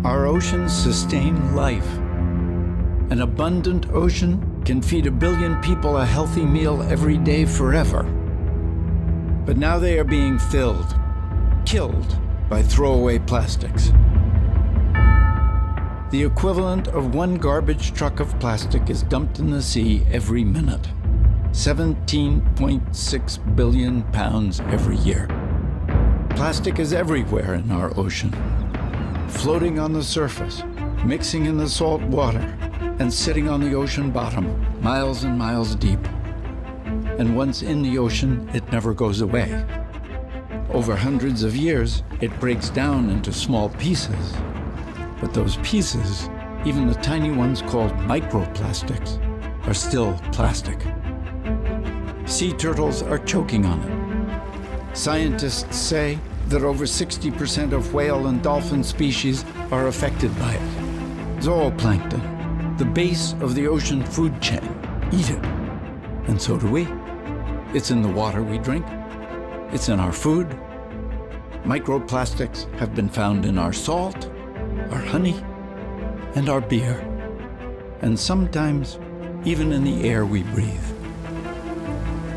Our oceans sustain life. An abundant ocean can feed 1 billion people a healthy meal every day forever. But now they are being killed by throwaway plastics. The equivalent of 1 garbage truck of plastic is dumped in the sea every minute. 17.6 billion pounds every year. Plastic is everywhere in our ocean, floating on the surface, mixing in the salt water, and sitting on the ocean bottom, miles and miles deep. And once in the ocean, it never goes away. Over hundreds of years, it breaks down into small pieces. But those pieces, even the tiny ones called microplastics, are still plastic. Sea turtles are choking on it. Scientists say that over 60% of whale and dolphin species are affected by it. Zooplankton, the base of the ocean food chain, eat it. And so do we. It's in the water we drink. It's in our food. Microplastics have been found in our salt, our honey, and our beer. And sometimes even in the air we breathe.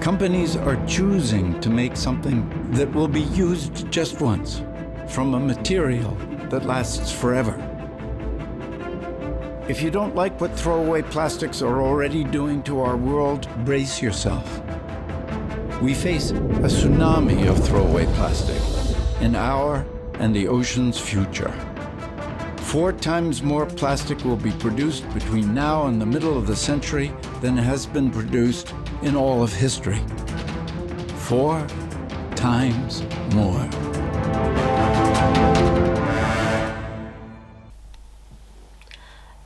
Companies are choosing to make something that will be used just once, from a material that lasts forever. If you don't like what throwaway plastics are already doing to our world, brace yourself. We face a tsunami of throwaway plastic in our and the ocean's future. 4 times more plastic will be produced between now and the middle of the century than has been produced in all of history. 4 times more.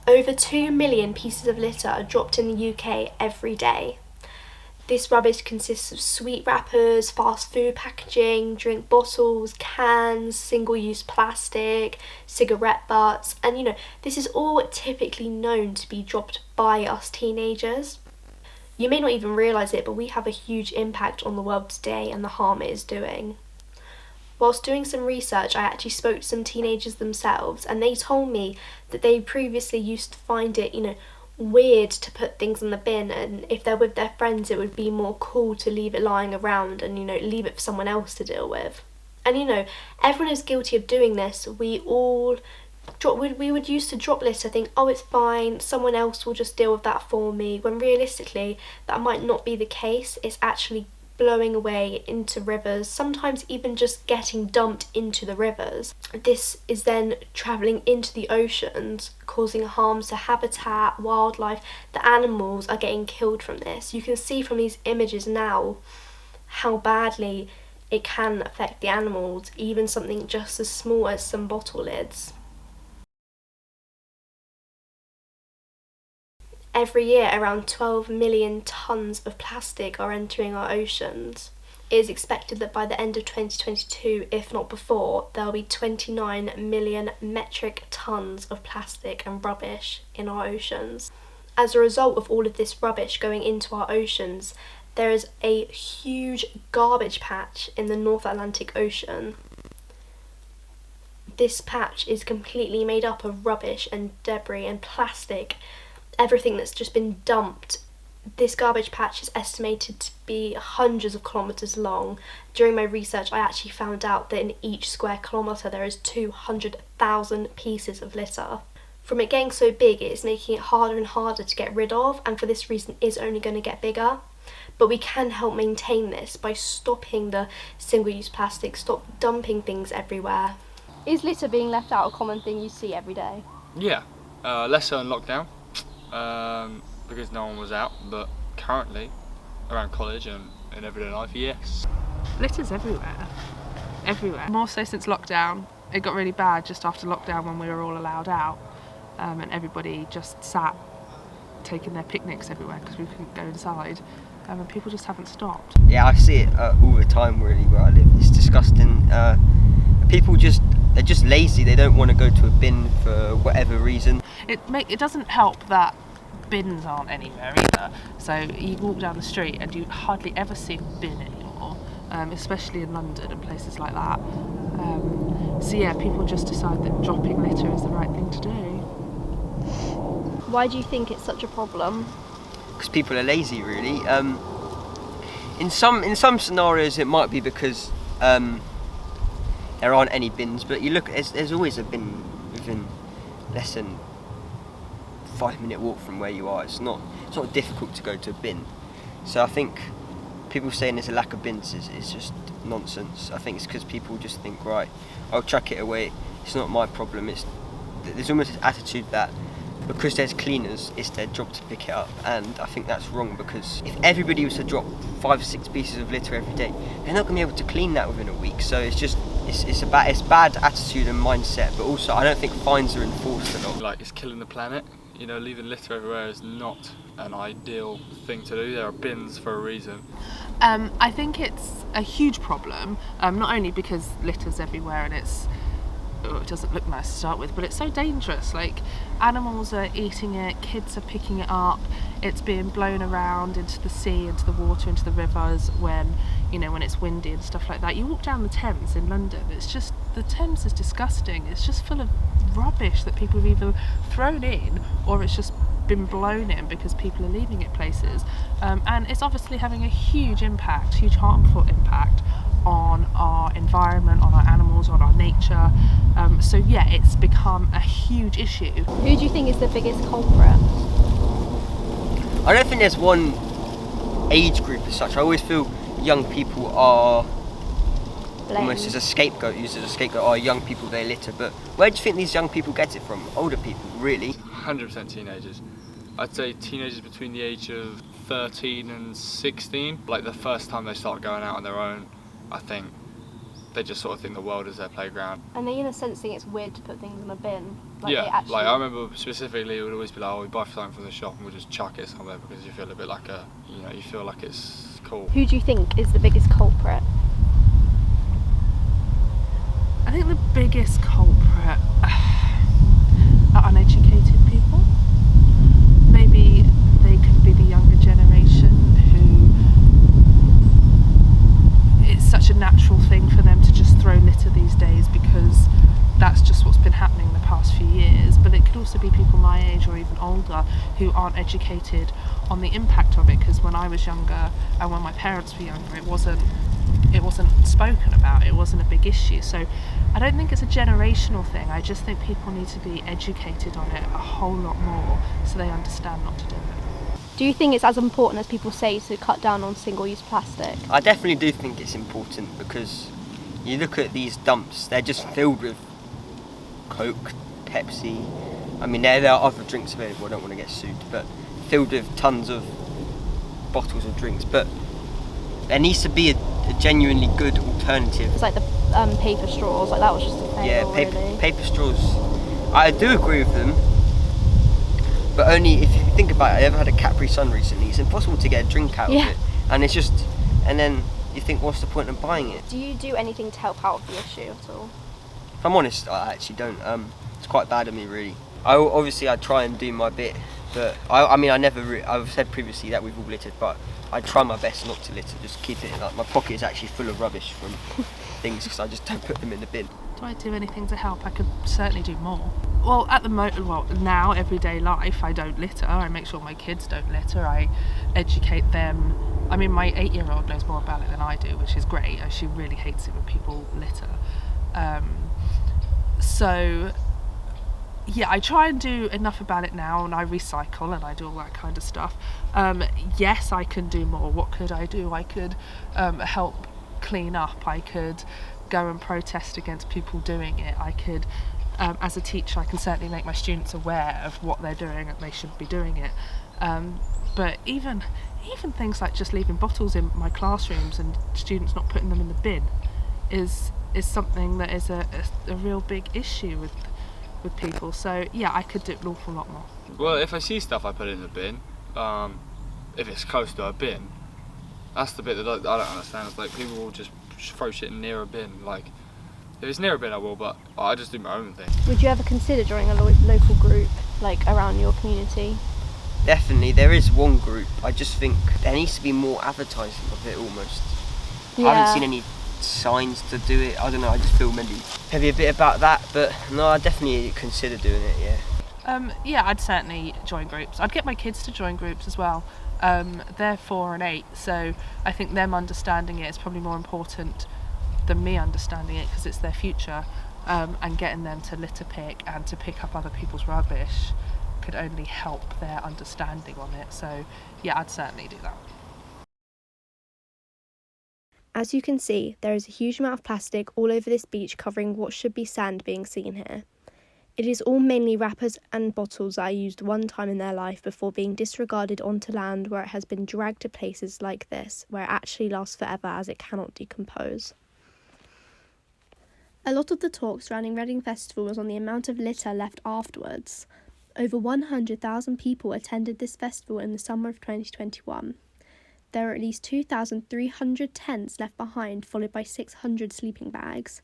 Over 2 million pieces of litter are dropped in the UK every day. This rubbish consists of sweet wrappers, fast food packaging, drink bottles, cans, single-use plastic, cigarette butts, and this is all typically known to be dropped by us teenagers. You may not even realise it, but we have a huge impact on the world today and the harm it is doing. Whilst doing some research, I actually spoke to some teenagers themselves, and they told me that they previously used to find it, weird to put things in the bin, and if they're with their friends it would be more cool to leave it lying around and leave it for someone else to deal with. And everyone is guilty of doing this. We would used to drop litter, think, oh, it's fine, someone else will just deal with that for me, when realistically that might not be the case. It's actually blowing away into rivers, sometimes even just getting dumped into the rivers. This is then travelling into the oceans, causing harms to habitat, wildlife. The animals are getting killed from this. You can see from these images now how badly it can affect the animals, even something just as small as some bottle lids. Every year, around 12 million tonnes of plastic are entering our oceans. It is expected that by the end of 2022, if not before, there will be 29 million metric tonnes of plastic and rubbish in our oceans. As a result of all of this rubbish going into our oceans, there is a huge garbage patch in the North Atlantic Ocean. This patch is completely made up of rubbish and debris and plastic, everything that's just been dumped. This garbage patch is estimated to be hundreds of kilometres long. During my research, I actually found out that in each square kilometre there is 200,000 pieces of litter. From it getting so big, it is making it harder and harder to get rid of, and for this reason is only going to get bigger. But we can help maintain this by stopping the single-use plastic, stop dumping things everywhere. Is litter being left out a common thing you see every day? Yeah, less so in lockdown. Because no one was out, but currently around college and in everyday life, yes. Litter's everywhere. More so since lockdown. It got really bad just after lockdown when we were all allowed out, and everybody just sat taking their picnics everywhere because we couldn't go inside, and people just haven't stopped. Yeah, I see it all the time really where I live. It's disgusting. People they're just lazy. They don't want to go to a bin for whatever reason. It doesn't help that bins aren't anywhere either. So you walk down the street and you hardly ever see a bin anymore, especially in London and places like that. So yeah, people just decide that dropping litter is the right thing to do. Why do you think it's such a problem? Because people are lazy, really. In some scenarios, it might be because there aren't any bins. But you look, there's always a bin within less than 5-minute walk from where you are. It's not difficult to go to a bin. So I think people saying there's a lack of bins is just nonsense. I think it's because people just think, right, I'll chuck it away. It's not my problem. There's almost this attitude that because there's cleaners, it's their job to pick it up, and I think that's wrong, because if everybody was to drop 5 or 6 pieces of litter every day, they're not going to be able to clean that within a week. So it's bad attitude and mindset, but also I don't think fines are enforced a lot. Like, it's killing the planet. You know, leaving litter everywhere is not an ideal thing to do. There are bins for a reason. I think it's a huge problem, not only because litter's everywhere and it doesn't look nice to start with, but it's so dangerous. Like, animals are eating it, kids are picking it up, it's being blown around into the sea, into the water, into the rivers when it's windy and stuff like that. You walk down the Thames in London, the Thames is disgusting. It's just full of rubbish that people have either thrown in or it's just been blown in because people are leaving it places, and it's obviously having a huge harmful impact on our environment, on our animals, on our nature. So yeah, it's become a huge issue. Who do you think is the biggest culprit? I don't think there's one age group as such. I always feel young people are almost used as a scapegoat. Young people, they litter. But where do you think these young people get it from? Older people, really? 100% teenagers. I'd say teenagers between the age of 13 and 16. Like, the first time they start going out on their own, I think they just sort of think the world is their playground. And they, in a sense, think it's weird to put things in a bin. Like, yeah, they actually... like I remember specifically, it would always be like, oh, we buy something from the shop and we'll just chuck it somewhere because you feel a bit like you feel like it's cool. Who do you think is the biggest culprit? I think the biggest culprit are uneducated people. Maybe they could be the younger generation who it's such a natural thing for them to just throw litter these days because that's just what's been happening the past few years. But it could also be people my age or even older who aren't educated on the impact of it, because when I was younger and when my parents were younger, it wasn't spoken about, it wasn't a big issue. So I don't think it's a generational thing. I just think people need to be educated on it a whole lot more so they understand not to do it. Do you think it's as important as people say to cut down on single-use plastic? I definitely do think it's important, because you look at these dumps, they're just filled with Coke, Pepsi. I mean, there are other drinks available, I don't want to get sued, but filled with tons of bottles of drinks. But there needs to be a genuinely good alternative. It's like the paper straws, like that was just a fail. Yeah, paper straws. I do agree with them, but only if you think about it. I ever had a Capri Sun recently. It's impossible to get a drink out of it, and it's just, and then you think, what's the point of buying it? Do you do anything to help out with the issue at all? If I'm honest, I actually don't. It's quite bad of me, really. I try and do my bit, but I've said previously that we've all littered, but I try my best not to litter. Just keep it like my pocket is actually full of rubbish from things, because I just don't put them in the bin. Do I do anything to help? I could certainly do more. Well, now, everyday life, I don't litter. I make sure my kids don't litter. I educate them. I mean, my 8-year-old knows more about it than I do, which is great. She really hates it when people litter. So, yeah, I try and do enough about it now, and I recycle and I do all that kind of stuff. Yes, I can do more. What could I do? I could help clean up. I could go and protest against people doing it. I could, as a teacher, I can certainly make my students aware of what they're doing and they shouldn't be doing it. But even things like just leaving bottles in my classrooms and students not putting them in the bin is something that is a real big issue with people. So yeah, I could do an awful lot more. Well, if I see stuff, I put it in the bin. If it's close to a bin, that's the bit that I don't understand. It's like people will just throw shit near a bin. Like, if it's near a bin, I will, but I just do my own thing. Would you ever consider joining a local group, like around your community? Definitely, there is one group. I just think there needs to be more advertising of it almost. Yeah. I haven't seen any signs to do it. I don't know, I just feel maybe heavy a bit about that, but no, I definitely consider doing it, yeah. Yeah, I'd certainly join groups. I'd get my kids to join groups as well. They're 4 and 8, so I think them understanding it is probably more important than me understanding it, because it's their future, and getting them to litter pick and to pick up other people's rubbish could only help their understanding on it. So yeah, I'd certainly do that. As you can see, there is a huge amount of plastic all over this beach covering what should be sand being seen here. It is all mainly wrappers and bottles that are used one time in their life before being disregarded onto land, where it has been dragged to places like this, where it actually lasts forever as it cannot decompose. A lot of the talk surrounding Reading Festival was on the amount of litter left afterwards. Over 100,000 people attended this festival in the summer of 2021. There are at least 2,300 tents left behind, followed by 600 sleeping bags.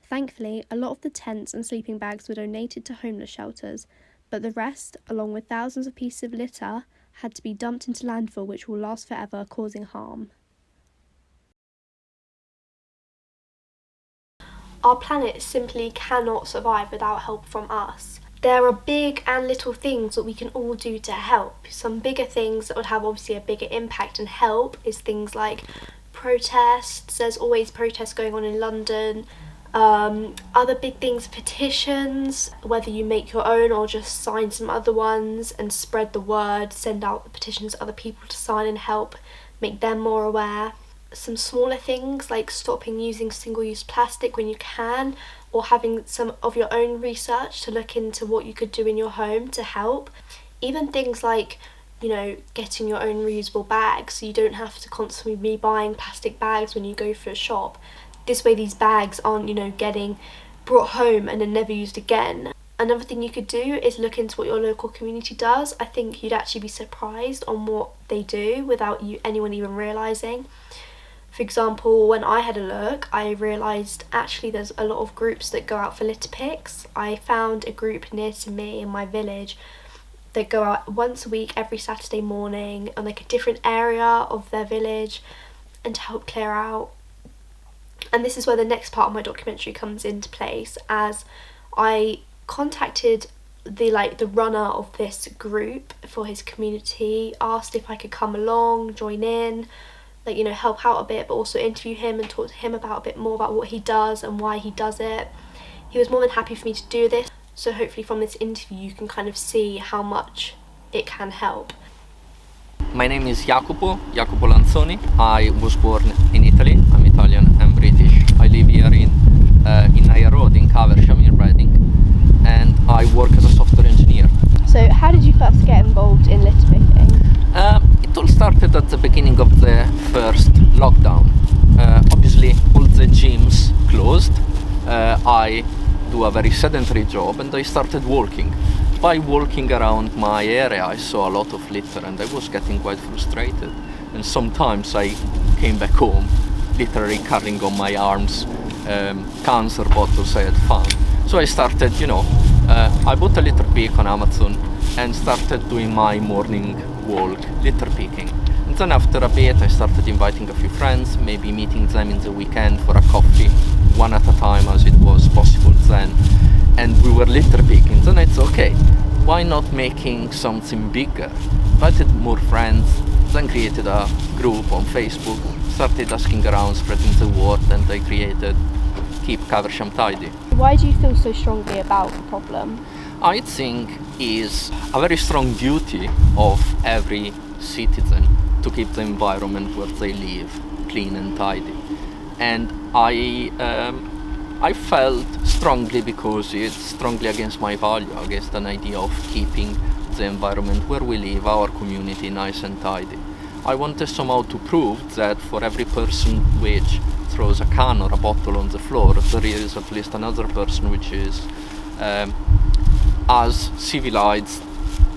Thankfully, a lot of the tents and sleeping bags were donated to homeless shelters, but the rest, along with thousands of pieces of litter, had to be dumped into landfill, which will last forever, causing harm. Our planet simply cannot survive without help from us. There are big and little things that we can all do to help. Some bigger things that would have obviously a bigger impact and help is things like protests. There's always protests going on in London. Other big things, petitions, whether you make your own or just sign some other ones and spread the word, send out the petitions to other people to sign and help make them more aware. Some smaller things like stopping using single-use plastic when you can, or having some of your own research to look into what you could do in your home to help. Even things like, you know, getting your own reusable bags so you don't have to constantly be buying plastic bags when you go for a shop. This way these bags aren't, you know, getting brought home and then never used again. Another thing you could do is look into what your local community does. I think you'd actually be surprised on what they do without anyone even realising. For example, when I had a look, I realised actually there's a lot of groups that go out for litter picks. I found a group near to me in my village that go out once a week, every Saturday morning, on like a different area of their village and to help clear out. And this is where the next part of my documentary comes into place, as I contacted the runner of this group for his community, asked if I could come along, join in, like, you know, help out a bit, but also interview him and talk to him about a bit more about what he does and why he does it. He was more than happy for me to do this, so hopefully from this interview you can kind of see how much it can help. My name is Jacopo Lanzoni. I was born in Italy. I'm Italian and British. I live here in Naya Road in Caversham in Reading, and I work as a software engineer. So how did you first get involved in litter picking? It all started at the beginning of the first lockdown. Obviously all the gyms closed. I do a very sedentary job and I started walking. By walking around my area I saw a lot of litter and I was getting quite frustrated, and sometimes I came back home literally carrying on my arms cans or bottles I had found. So I started, I bought a litter pick on Amazon and started doing my morning walk litter picking. And then after a bit I started inviting a few friends, maybe meeting them in the weekend for a coffee, one at a time as it was possible then. And we were litter picking. Then it's okay, why not making something bigger? Invited more friends, then created a group on Facebook, started asking around, spreading the word, and I created Keep Caversham Tidy. Why do you feel so strongly about the problem? I think is a very strong duty of every citizen to keep the environment where they live clean and tidy. And I felt strongly because it's strongly against my value, against an idea of keeping the environment where we live, our community, nice and tidy. I wanted somehow to prove that for every person which throws a can or a bottle on the floor, there is at least another person which is as civilized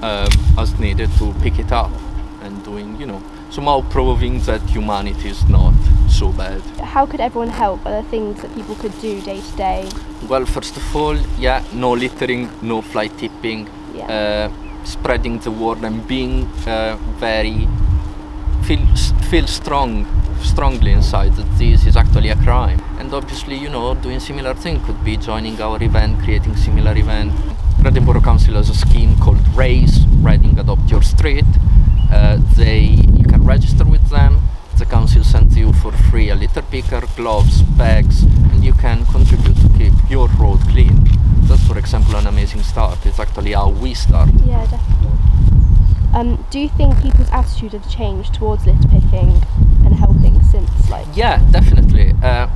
as needed to pick it up and doing, somehow proving that humanity is not so bad. How could everyone help? Are there things that people could do day to day? Well, first of all, no littering, no fly tipping, spreading the word and being feel strong strongly inside that this is actually a crime. And obviously, you know, doing similar thing could be joining our event, creating similar event. Reading Borough Council has a scheme called Raise, Reading Adopt Your Street. You can register with them. The council sends you for free a litter picker, gloves, bags, and you can contribute to keep your road clean. That's, for example, an amazing start. It's actually how we start. Yeah, definitely. Do you think people's attitude have changed towards litter picking and helping since, like? Yeah, definitely. I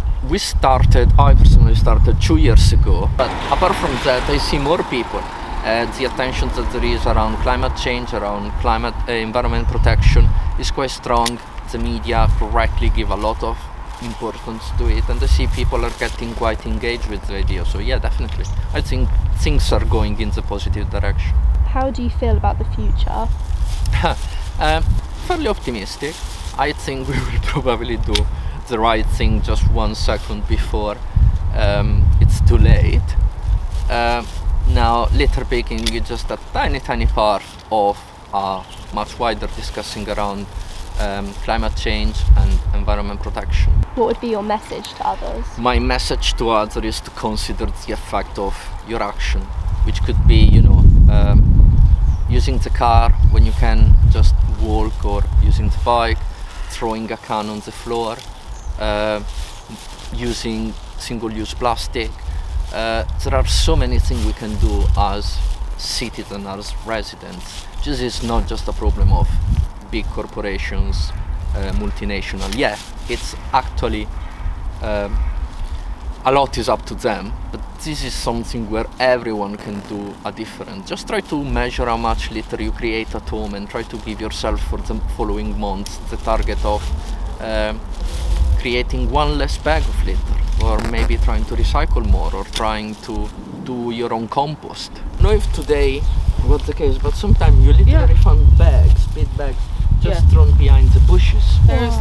personally started 2 years ago, but apart from that, I see more people. The attention that there is around climate change, around climate environment protection is quite strong. The media correctly give a lot of importance to it, and I see people are getting quite engaged with the idea. So yeah, definitely. I think things are going in the positive direction. How do you feel about the future? Fairly optimistic. I think we will probably do the right thing just 1 second before it's too late. Now, litter picking is just a tiny part of a much wider discussing around climate change and environment protection. What would be your message to others? My message to others is to consider the effect of your action, which could be, you know, using the car when you can just walk, or using the bike, throwing a can on the floor, using single-use plastic. There are so many things we can do as citizens, as residents. This is not just a problem of big corporations, multinational. Yeah, it's actually a lot is up to them, but this is something where everyone can do a difference. Just try to measure how much litter you create at home and try to give yourself for the following months the target of creating 1 less bag of litter, or maybe trying to recycle more, or trying to do your own compost. I don't know if today was the case, but sometimes you literally find bags, big bags, just thrown behind the bushes. There is